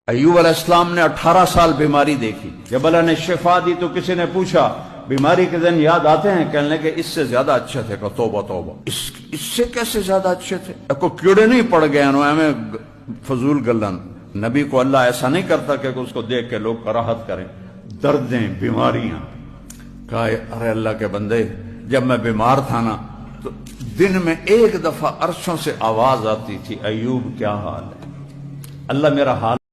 अय्यूब अलैहिस्सलाम ने 18 साल बीमारी देखी। जब अल्लाह ने शिफा दी तो किसी ने पूछा बीमारी के दिन याद आते हैं? कहने के इससे ज्यादा अच्छे थे। तौबा तौबा, इससे कैसे ज्यादा अच्छे थे? को कीड़े नहीं पड़ गए हमें फजूल गलन। नबी को अल्लाह ऐसा नहीं करता कि उसको देख के लोग कराहत करें। दर्दें, बीमारियां, कहा अरे अल्लाह के बंदे, जब मैं बीमार था ना तो दिन में एक दफा अर्शों से आवाज आती थी, अय्यूब क्या हाल है? अल्लाह मेरा हाल